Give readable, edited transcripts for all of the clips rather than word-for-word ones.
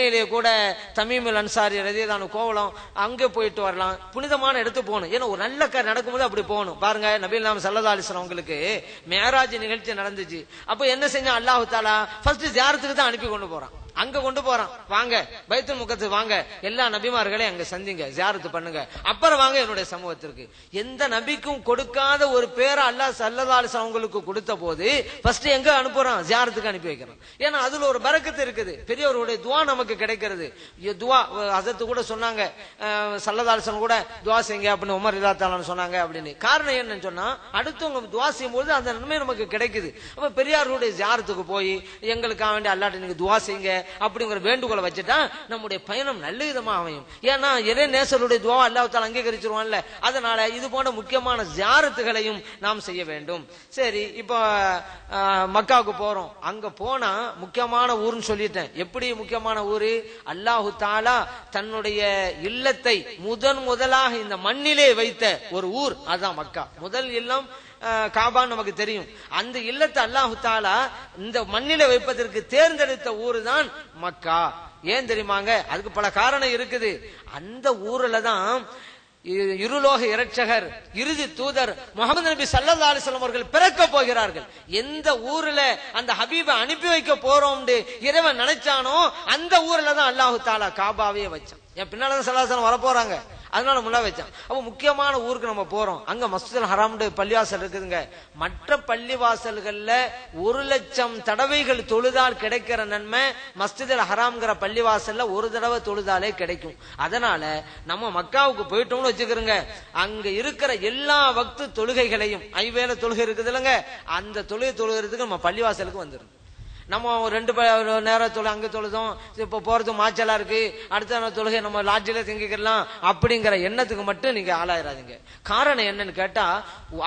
சென்னையிலேயே கூட தமீமுல் அன்சாரி ரலியல்லாஹு கோவலம் அங்கே போயிட்டு வரலாம், புனிதமான இடத்துக்கு போகணும். ஏன்னா ஒரு நல்ல நடக்கும்போது அப்படி போகணும். பாருங்க, நபிகள் நாயகம் ஸல்லல்லாஹு அலைஹி வஸல்லம் அவங்களுக்கு மிஅராஜ் நிகழ்ச்சி நடந்துச்சு. அப்ப என்ன செஞ்சா அல்லாஹ் தஆலா ஃபர்ஸ்ட் ஜியாரத்துக்கு தான் அனுப்பி கொண்டு போறான். அங்க கொண்டு போறான், வாங்க பைத்துல் முகத்துக்கு வாங்க, எல்லா நபிமார்களையும் அங்க சந்திங்க, ஜியாரத்து பண்ணுங்க, அப்புறம் வாங்க என்னுடைய சமூகத்திற்கு. எந்த நபிக்கும் கொடுக்காத ஒரு பேரை அல்லாஹ் ஸல்லல்லாஹு அலைஹி வஸல்லம் அவங்களுக்கு கொடுத்த போது ஃபர்ஸ்ட் எங்க அனுப்புறான்? ஜியாரத்துக்கு அனுப்பி வைக்கிறான். ஏன்னா அதுல ஒரு பரக்கத்து இருக்குது, பெரியவருடைய துஆ நமக்கு கிடைக்கிறது. துஆ ஹஸரத் கூட சொன்னாங்க, ஸல்லல்லாஹு அலைஹி வஸல்லம் கூட துஆ செய்யுங்க அப்படின்னு உமர் ரலியல்லாஹு அன்ஹு சொன்னாங்க அப்படின்னு. காரணம் என்னன்னு சொன்னா அடுத்தவங்க துஆ செய்யும்போது அந்த நன்மை நமக்கு கிடைக்குது. அப்ப பெரியாருடைய ஜியாரத்துக்கு போய் எங்களுக்காக வேண்டிய அல்லாஹ்ட்ட நீங்க துஆ செய்யுங்க அப்படிங்கிற வேண்டுகோளை வச்சுட்டா நம்முடைய பயணம் நல்ல விதமா அமையும். ஏன்னா இறை நேசருடைய துஆ அல்லாஹ் தஆலா அங்கீகரிச்சிருவான்ல. அதனால இது போன்ற முக்கியமான ஜியாரத்துகளையும் நாம் செய்ய வேண்டும். சரி, இப்போ மக்காவுக்கு போறோம். அங்க போனா முக்கியமான ஊர்னு சொல்லிட்டேன். எப்படி முக்கியமான ஊரு? அல்லாஹ் தஆலா தன்னுடைய இல்லத்தை முதலாக இந்த மண்ணிலே வைத்த ஒரு ஊர், அதுதான் மக்கா. முதல் இல்லம் காபான்னு நமக்கு தெரியும். அந்த இல்லத்தை அல்லாஹ் தஆலா இந்த மண்ணில வைப்பதற்கு தேர்ந்தெடுத்த ஊரு தான் மக்கா. ஏன் தெரியுமாங்க? அதுக்கு பல காரணம் இருக்குது. அந்த ஊர்ல தான் இருலோக இரட்சகர் இறுதி தூதர் முஹம்மது நபி ஸல்லல்லாஹு அலைஹி வஸல்லம் அவர்கள் பிறக்க போகிறார்கள். எந்த ஊர்ல அந்த ஹபீபை அனுப்பி வைக்க போறோம்னு இறைவன் நினைச்சானோ அந்த ஊர்ல தான் அல்லாஹ் தஆலா காபாவே வச்சான். என் பின்னால ஸல்லல்லாஹு அலைஹி வஸல்லம் வர போறாங்க, அதனால முன்னா வச்சான். அப்ப முக்கியமான ஊருக்கு நம்ம போறோம். அங்க மஸ்ஜிதுல் ஹராம் பள்ளிவாசல் இருக்குதுங்க. மற்ற பள்ளிவாசல்கள்ல 1,00,000 தடவைகள் தொழுதால் கிடைக்கிற நன்மை மஸ்ஜிதுல் ஹராம்ங்கிற பள்ளிவாசல்ல ஒரு தடவை தொழுதாலே கிடைக்கும். அதனால நம்ம மக்காவுக்கு போயிட்டோம்னு வச்சுக்கிறோங்க, அங்க இருக்கிற எல்லா வக்து தொழுகைகளையும், ஐவேள தொழுகை இருக்குது இல்லைங்க, அந்த தொழுகை தொழுகிறதுக்கு நம்ம பள்ளிவாசலுக்கு வந்துடும். நம்ம 2 நேரம் தொழு அங்க தொழுதோம், இப்ப போறது மாச்சலா இருக்கு, அடுத்த தொழுகை நம்ம லாட்ஜில தங்கிக்கலாம் அப்படிங்கிற எண்ணத்துக்கு மட்டும் நீங்க ஆளாயிராதீங்க. காரணம் என்னன்னு கேட்டா,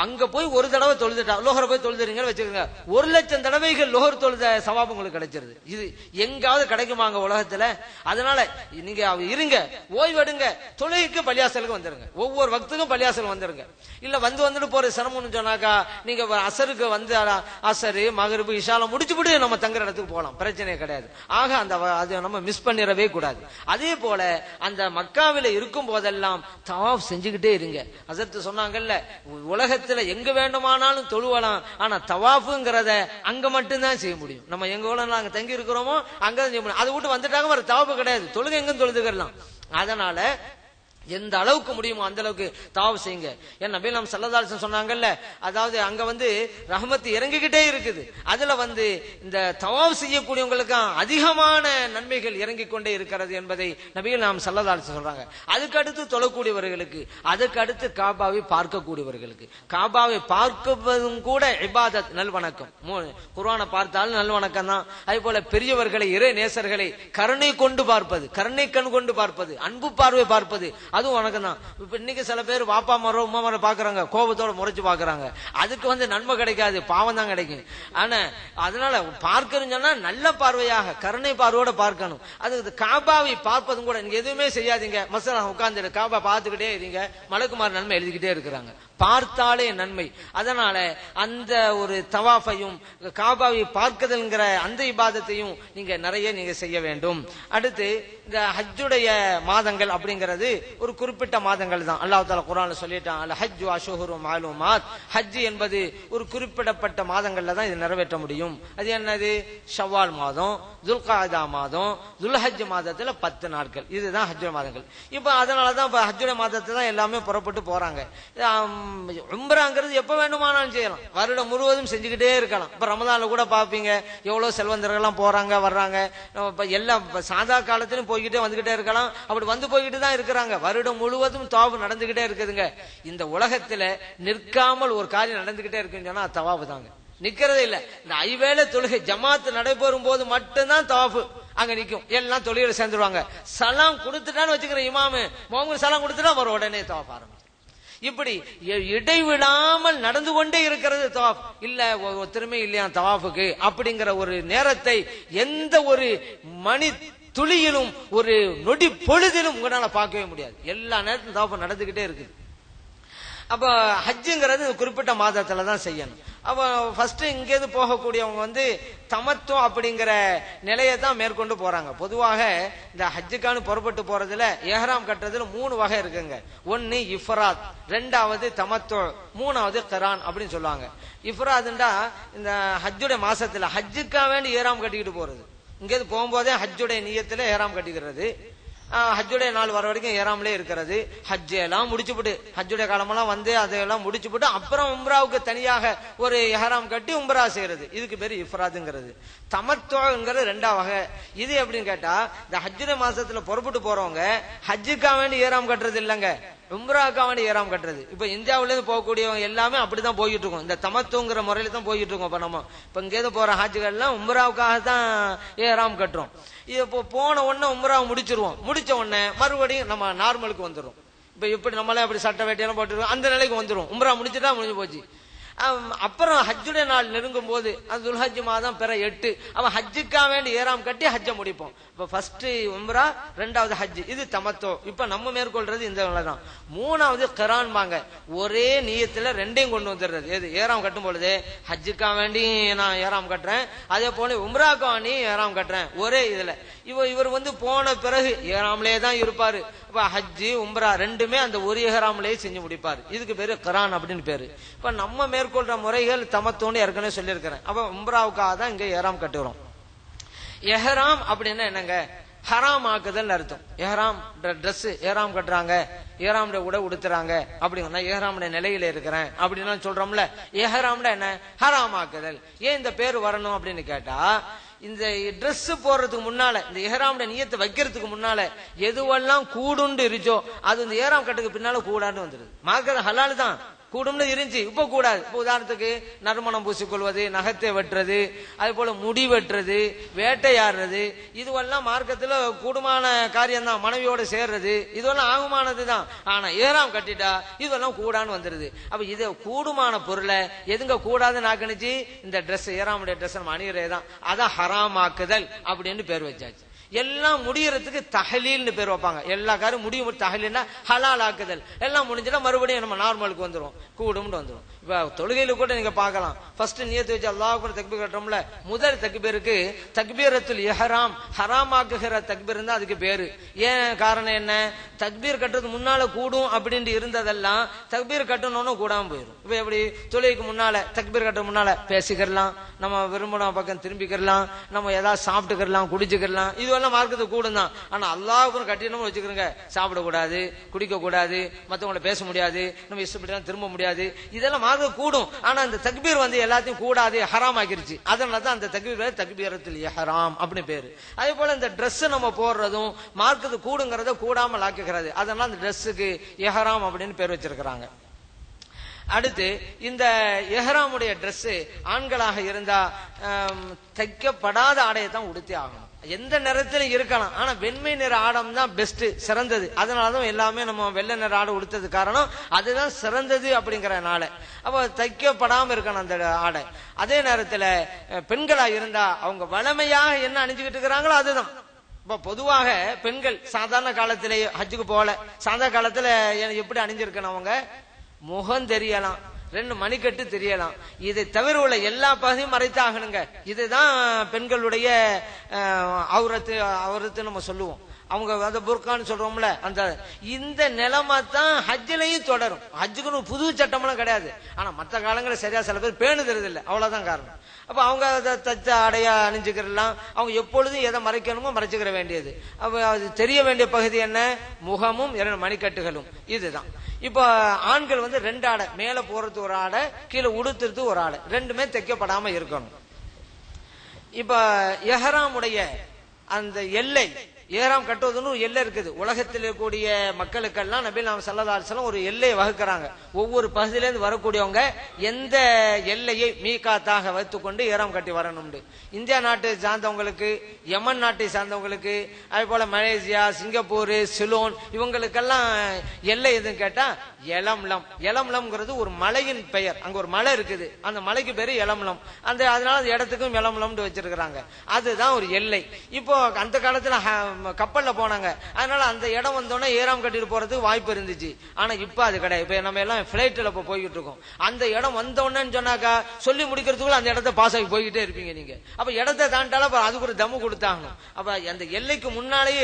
அங்க போய் ஒரு தடவை தொழுதுட்டா, லோஹர் போய் தொழுதுறீங்கன்னு வச்சுக்கோங்க, 1,00,000 தடவைகள் லோஹர் தொழுத சவாபு உங்களுக்கு கிடைச்சிருது. இது எங்காவது கிடைக்குமாங்க உலகத்துல? அதனால நீங்க இருங்க, ஓய்வெடுங்க, தொழுகைக்கு பள்ளியாசலுக்கு வந்துருங்க, ஒவ்வொரு வக்துக்கும் பள்ளியாசல் வந்துருங்க. இல்ல வந்துட்டு போற சிரமம்னு சொன்னாக்கா நீங்க அசருக்கு வந்து அசரு மகரிபு இஷால முடிச்சுட்டு நம்ம தங்குற இடத்துக்கு போலாம், பிரச்சனையே கிடையாது. ஆக அதை நம்ம மிஸ் பண்ணிடவே கூடாது. அதே போல அந்த மக்காவில இருக்கும் போதெல்லாம் தவாஃப் செஞ்சுக்கிட்டே இருங்க. ஹஸரத் சொன்னாங்கல்ல, உலகத்துல எங்க வேண்டுமானாலும் தொழுவலாம், ஆனா தவாஃப்ங்கிறத அங்க மட்டும்தான் செய்ய முடியும். நம்ம எங்க நாங்க தங்கி இருக்கிறோமோ அங்கதான் செய்ய முடியும். அதை விட்டு வந்துட்டாங்க வர தவாஃப் கிடையாது, தொழுகை எங்க தொழுதுக்கலாம். அதனால எந்த அளவுக்கு முடியுமோ அந்த அளவுக்கு தவாஃப் செய்யுங்க. ஏன் நபி நாம் ஸல்லல்லாஹு அலைஹி வஸல்லம் சொன்னாங்கல்ல, அதாவது அங்க ரஹ்மத் இறங்கிக்கிட்டே இருக்குது. அதுல இந்த தவாஃப் செய்யக்கூடியவங்களுக்கு அதிகமான நன்மைகள் இறங்கிக் கொண்டே இருக்கிறது என்பதை நபிகள் நாம் ஸல்லல்லாஹு அலைஹி வஸல்லம் சொல்றாங்க. அதுக்கு அடுத்து தொழக்கூடியவர்களுக்கு, அதுக்கு அடுத்து காபாவை பார்க்கக்கூடியவர்களுக்கு, காபாவை பார்ப்பதும் கூட இபாதத், நல்வணக்கம். குர்ஆனை பார்த்தாலும் நல்வணக்கம் தான். அதே போல பெரியவர்களை, இறை நேசர்களை கருணை கொண்டு பார்ப்பது, கருணை கண் கொண்டு பார்ப்பது, அன்பு பார்வை பார்ப்பது, அதுவும் வணக்கம் தான். இப்ப இன்னைக்கு சில பேர் வாப்பா மரம் உமா மரம் பாக்குறாங்க, கோபத்தோட முறைச்சு பாக்குறாங்க, அதுக்கு நன்மை கிடைக்காது, பாவம் தான் கிடைக்கும். ஆனா அதனால பார்க்கணும் சொன்னா நல்ல பார்வையாக கருணை பார்வையோட பார்க்கணும். அது காபாவை பார்ப்பதும் கூட நீங்க எதுவுமே செய்யாதீங்க, மசலா உட்கார்ந்து காபா பார்த்துக்கிட்டே இருங்க, மலக்குமார் நன்மை எழுதிக்கிட்டே இருக்கிறாங்க, பார்த்தாலே நன்மை. அதனால அந்த ஒரு தவாஃபையும் காபாவை பார்க்குதல்ங்கிற அந்த இபாதத்தையும் நீங்க நிறைய நீங்க செய்ய வேண்டும். அடுத்து இந்த ஹஜ்ஜுடைய மாதங்கள் அப்படிங்கிறது ஒரு குறிப்பிட்ட மாதங்கள் தான். அல்லாஹ் தஆலா குர்ஆன்ல சொல்லிட்டான், அல் ஹஜ்ஜு அஷ்ஹுரும் மாலூமாத், ஹஜ் என்பது ஒரு குறிப்பிடப்பட்ட மாதங்கள்ல தான் இது நிறைவேற்ற முடியும். அது என்னது? ஷவ்வால் மாதம், துல்காதா மாதம், துல்ஹஜ் மாதத்துல 10 நாட்கள், இதுதான் ஹஜ்ஜுடைய மாதங்கள். இப்ப அதனாலதான் ஹஜ்ஜுடைய மாதத்தை தான் எல்லாமே புறப்பட்டு போறாங்க. உம்ராங்கிறது எப்ப வேண்டுமானாலும் செய்யலாம், வருடம் முழுவதும் செஞ்சுக்கிட்டே இருக்கலாம். இப்ப ரமதான்ல கூட பாப்பீங்க எவ்வளவு செல்வந்தர்கள் போறாங்க வர்றாங்க, எல்லாம் சாதா காலத்திலும் போய்கிட்டே வந்துகிட்டே இருக்கலாம், அப்படி வந்து போய்கிட்டு தான் இருக்கிறாங்க. வருடம் முழுவதும் தவாஃப் நடந்துகிட்டே இருக்குதுங்க. இந்த உலகத்துல நிற்காமல் ஒரு காரியம் நடந்துகிட்டே இருக்குன்னு சொன்னா தவாஃப் தாங்க, நிக்கிறதே இல்ல. இந்த ஐவேளை தொழுகை ஜமாத் நடைபெறும் போது மட்டும்தான் தவாஃப் அங்க நிக்கும், எல்லாம் தொழுகையில சேர்ந்துருவாங்க. சலாம் கொடுத்துட்டான்னு வச்சுக்கிற இமாமு முஹம்மது சலாம் கொடுத்துட்டா அவர் உடனே தவாஃப் ஆரம்பிச்சு. இப்படி இடைவிடாமல் நடந்து கொண்டே இருக்கிறது தவாஃப். இல்ல ஒருத்தருமே இல்லையா தவாஃபுக்கு அப்படிங்கிற ஒரு நேரத்தை எந்த ஒரு மணி துளியிலும் ஒரு நொடி பொழுதிலும் உங்களால பார்க்கவே முடியாது. எல்லா நேரத்திலும் தவாஃப் நடந்துகிட்டே இருக்குது. அப்ப ஹஜ்ஜுங்கிறது குறிப்பிட்ட மாதத்துல தான் செய்யணும். அப்ப ஃபர்ஸ்ட் இங்கேருந்து போகக்கூடியவங்க வந்து தமத்துவம் அப்படிங்கிற நிலையை தான் மேற்கொண்டு போறாங்க. பொதுவாக இந்த ஹஜ்ஜுக்கான புறப்பட்டு போறதுல எஹ்ராம் கட்டுறதுல 3 வகை இருக்குங்க. ஒன்னு இஃப்ராத், ரெண்டாவது தமத்து, மூணாவது கிரான் அப்படின்னு சொல்லுவாங்க. இஃப்ராத்ண்டா இந்த ஹஜ்ஜுடைய மாசத்துல ஹஜ்ஜுக்காக வேண்டி ஏஹ்ராம் கட்டிக்கிட்டு போறது. இங்கேருந்து போகும்போதே ஹஜ்ஜுடைய நியத்துல ஏஹ்ராம் கட்டிக்கிறது. ஹஜ்ஜுடைய நாள் வர வரைக்கும் ஏறாமலே இருக்கிறது. ஹஜ் எல்லாம் முடிச்சுட்டு ஹஜ்ஜுடைய காலமெல்லாம் வந்து அதையெல்லாம் முடிச்சுட்டு அப்புறம் உம்ராவுக்கு தனியாக ஒரு எஹ்ராம் கட்டி உம்ரா செய்யறது. இதுக்கு பேரு இஃப்ராதுங்கிறது. தமத்துவங்கிறது 2ஆம் வகை. இது எப்படின்னு கேட்டா இந்த ஹஜ்ஜுடைய மாசத்துல புறப்பட்டு போறவங்க ஹஜ்ஜுக்காக வேண்டி ஏறாம் கட்டுறது இல்லைங்க, உம்ராவுக்காக வேண்டி ஏறாம் கட்டுறது. இப்ப இந்தியாவில இருந்து போகக்கூடியவங்க எல்லாமே அப்படிதான் போயிட்டு இருக்கோம். இந்த தமத்துவங்கிற முறையில தான் போயிட்டு இருக்கோம். இப்ப நம்ம இப்ப இங்கேருந்து போற ஹாஜிகள் எல்லாம் உம்ராவுக்காக தான் ஏறாம் கட்டுறோம். இப்போ போன உடனே உம்ராவை முடிச்சிருவோம். முடிச்ச உடனே மறுபடியும் நம்ம நார்மலுக்கு வந்துடும். இப்ப இப்படி நம்மளே அப்படி சட்டை வேட்டியெல்லாம் போட்டுருவோம், அந்த நிலைக்கு வந்துடும். உம்ரா முடிச்சுட்டா முடிஞ்சு போச்சு. அப்புறம் ஹஜ்ஜுடைய நாள் நெருங்கும் போது அது துல்ஹஜ் மாதம் பிற 8 அவன் ஹஜ்ஜுக்காக வேண்டி ஏறாம் கட்டி ஹஜ்ஜை முடிப்போம். இப்ப ஃபர்ஸ்ட் உம்ரா, 2வது ஹஜ், இது தமத்தோ. இப்ப நம்ம மேற்கொள்றது இந்த தான். 3வது கிரான் வாங்க, ஒரே நியத்துல 2ஐயும் கொண்டு வந்துடுறது. எது ஏறாம் கட்டும் பொழுது ஹஜ்ஜுக்காக வேண்டி நான் ஏறாம் கட்டுறேன், அதே போல உம்ராக்கா வேண்டி ஏறாம் கட்டுறேன், ஒரே இதுல. இவர் வந்து போன பிறகு ஏறாமலே தான் இருப்பாரு. ஹஜ்ஜி உம்ரா ரெண்டுமே அந்த ஒரு ஏஹ்ராம்லயே செஞ்சு முடிப்பாரு. இதுக்கு பேரு கிரான் அப்படின்னு பேரு. இப்ப நம்ம மேற்கொள்ற முறைகள் தமத்தோன்னு ஏற்கனவே சொல்லியிருக்கிறேன். அப்ப உம்ராவுக்காக தான் இங்க ஏஹ்ராம் கட்டுறோம். எஹ்ராம் அப்படின்னா என்னங்க, ஹராம் ஆக்குதல் அர்த்தம். எஹ்ராம் ட்ரெஸ் ஏஹ்ராம் கட்டுறாங்க, ஏஹ்ராம்ட உடை உடுத்துறாங்க அப்படின்னா ஏஹ்ராம்ட நிலையில இருக்கிறேன் அப்படின்னு சொல்றோம்ல. எஹ்ராம்ட என்ன, ஹராம் ஆக்குதல். ஏன் இந்த பேர் வரணும் அப்படின்னு கேட்டா, இந்த ட்ரெஸ் போடுறதுக்கு முன்னால, இந்த எஹ்ராம்ட நியத்தை வைக்கிறதுக்கு முன்னால எதுவெல்லாம் கூடுண்டு இருச்சோ அது இந்த ஏஹ்ராம் கட்டுக்கு பின்னால கூடான்னு வந்துருது. மார்க்கெட் ஹலால் தான், கூடும்னு இருந்துச்சு, இப்ப கூடாது. இப்ப உதாரணத்துக்கு நறுமணம் பூசிக்கொள்வது, நகத்தை வெட்டுறது, அது போல முடி வெட்டுறது, வேட்டையாடுறது, இதுவெல்லாம் மார்க்கத்துல கூடுமான காரியம் தான். மனைவியோட சேர்றது இதுவெல்லாம் ஆகுமானது தான். ஆனா ஏறாம் கட்டிட்டா இதெல்லாம் கூடான்னு வந்துருது. அப்ப இது கூடுமான பொருளை எதுங்க கூடாதுன்னு ஆக்கணிச்சு இந்த ட்ரெஸ், ஏறாமுடைய ட்ரெஸ் நம்ம அணிகிறதான். அதான் ஹராமாக்குதல் அப்படின்னு பேர் வச்சாச்சு. எல்லாம் முடியறதுக்கு தஹலீல்னு பேர் வைப்பாங்க. எல்லா காரும் முடியும் தஹலீல்னா ஹலால் ஆக்குதல். எல்லாம் முடிஞ்சுட்டா மறுபடியும் நம்ம நார்மலுக்கு வந்துடும், கூடும்னு வந்துடும். இப்ப தொழுகையில கூட நீங்க பார்க்கலாம், ஃபர்ஸ்ட் நியத்து வச்சு அல்லாஹ் அக்பர் தக்பீர் கட்டுறோம்ல, முதல் தக்பீருக்கு தக்பீரத்துல் இஹ்ராம், ஹராம் ஆக்குகிற தக்பீர் தான் அதுக்கு பேரு. ஏன் காரணம் என்ன, தக்பீர் கட்டுறதுக்கு முன்னால கூடும் அப்படின்ட்டு இருந்ததெல்லாம் தக்பீர் கட்டணும்னு கூடாம போயிடும். இப்ப எப்படி தொழுகைக்கு முன்னால தக்பீர் கட்டுற முன்னால பேசிக்கிறலாம், நம்ம விரும்பின பக்கம் திரும்பிக்கிறலாம், நம்ம ஏதாவது சாப்பிட்டுக்கலாம், குடிச்சுக்கலாம், இதுவெல்லாம் மார்க்கத்துக்கு கூடும் தான். ஆனா அல்லாஹ்வுக்கு கட்டிடணும்னு வச்சுக்கிறோங்க, சாப்பிடக்கூடாது, குடிக்க கூடாது, மற்றவங்களை பேச முடியாது, நம்ம இஷ்டப்பட்டு திரும்ப முடியாது, இதெல்லாம் மார்க்க கூடும். ஆனா இந்த தக்பீர் வந்து எல்லாத்தையும் கூடாது, ஹராம் ஆக்கிருச்சு. அதனாலதான் அந்த தக்பீர் தக்பீரத்துல் இஹ்ராம் அப்படின்னு பேரு. அதே போல இந்த ட்ரெஸ் நம்ம போடுறதும் மார்க்கத்துக்கு கூடுங்கிறத கூடாமல் ஆக்குகிறது. அதனால அந்த ட்ரெஸ்ஸுக்கு இஹ்ராம் அப்படின்னு பேர் வச்சிருக்கிறாங்க. அடுத்து இந்த எஹ்ராமுடைய ட்ரெஸ் ஆண்களாக இருந்தா தைக்கப்படாத ஆடையை தான் உடுத்தி ஆகணும். எந்த நிறத்திலும் இருக்கலாம், ஆனா வெண்மை நிற ஆடம் தான் பெஸ்ட், சிறந்தது. அதனாலதான் எல்லாமே நம்ம வெள்ளை நிற ஆடை உடுத்தது காரணம் அதுதான் சிறந்தது அப்படிங்கறனால. அப்ப தைக்கப்படாம இருக்கணும் அந்த ஆடை. அதே நேரத்துல பெண்களா இருந்தா அவங்க வளமையாக என்ன அணிஞ்சுக்கிட்டு இருக்கிறாங்களோ அதுதான். இப்ப பொதுவாக பெண்கள் சாதாரண காலத்திலே ஹஜ்ஜுக்கு போகல, சாதாரண காலத்துல எப்படி அணிஞ்சிருக்கணும், அவங்க முகம் தெரியலாம், 2 மணிக்கட்டு தெரியலாம், இதை தவிர உள்ள எல்லா பகுதியும் மறைத்தாகணுங்க. இதுதான் பெண்களுடைய அவுரத்து நம்ம சொல்லுவோம். அவங்க அந்த புர்கான்னு சொல்றோம்ல, அந்த இந்த நிலைமை தான் ஹஜ்ஜிலையும் தொடரும். ஹஜ்ஜுக்கு புது சட்டமெல்லாம் கிடையாது. ஆனா மற்ற காலங்களில் சரியா சில பேர் பேணுதறது இல்லை, அவ்வளவுதான் காரணம். அப்ப அவங்க அதை தச்ச அடையா அணிஞ்சுக்கிறலாம். அவங்க எப்பொழுதும் எதை மறைக்கணுமோ மறைச்சுக்கிற வேண்டியது. அப்ப அது தெரிய வேண்டிய பகுதி என்ன, முகமும் 2 மணிக்கட்டுகளும். இதுதான். இப்ப ஆண்கள் வந்து 2 ஆடை, மேல போறது ஒரு ஆடை, கீழே உடுத்துறது ஒரு ஆடை, ரெண்டுமே தைக்கப்படாம இருக்கணும். இப்ப எஹ்ராமுடைய அந்த எல்லை, ஏறாம் கட்டுவதுன்னு ஒரு எல்லை இருக்குது. உலகத்தில் இருக்கக்கூடிய மக்களுக்கெல்லாம் நபி நாயகம் ஸல்லல்லாஹு அலைஹி வஸல்லம் ஒரு எல்லையை வகுக்கிறாங்க. ஒவ்வொரு பகுதியிலிருந்து வரக்கூடியவங்க எந்த எல்லையை மீகாத்தாக வைத்துக்கொண்டு ஏறாம் கட்டி வரணும்னு. இந்தியா நாட்டை சார்ந்தவங்களுக்கு, யமன் நாட்டை சார்ந்தவங்களுக்கு, அதே போல மலேசியா, சிங்கப்பூர், சிலோன், இவங்களுக்கெல்லாம் எல்லை எதுன்னு கேட்டா எலம்லம். எலம்லம்ங்கிறது ஒரு மலையின் பெயர். அங்க ஒரு மலை இருக்குது, அந்த மலைக்கு பேரு எலம்லம். அதனால இடத்துக்கும் எலம்லம்னு வச்சிருக்கிறாங்க. அதுதான் ஒரு எல்லை. இப்போ அந்த காலத்துல கப்பல்ல போனாங்க. அதனால அந்த இடம் வந்தோடனே ஏறாம் கட்டிட்டு போறதுக்கு வாய்ப்பு இருந்துச்சு. ஆனா இப்ப அது கிடையாது. இப்ப நம்ம எல்லாம் பிளைட்ல இப்ப போய்கிட்டு இருக்கோம். அந்த இடம் வந்தோடனே சொன்னாக்கா சொல்லி முடிக்கிறதுக்குள்ள அந்த இடத்த பாஸ் ஆகி போய்கிட்டே இருப்பீங்க நீங்க. அப்ப இடத்தை தாண்டால அதுக்கு ஒரு தம்மு கொடுத்தாகணும். அப்ப அந்த எல்லைக்கு முன்னாலேயே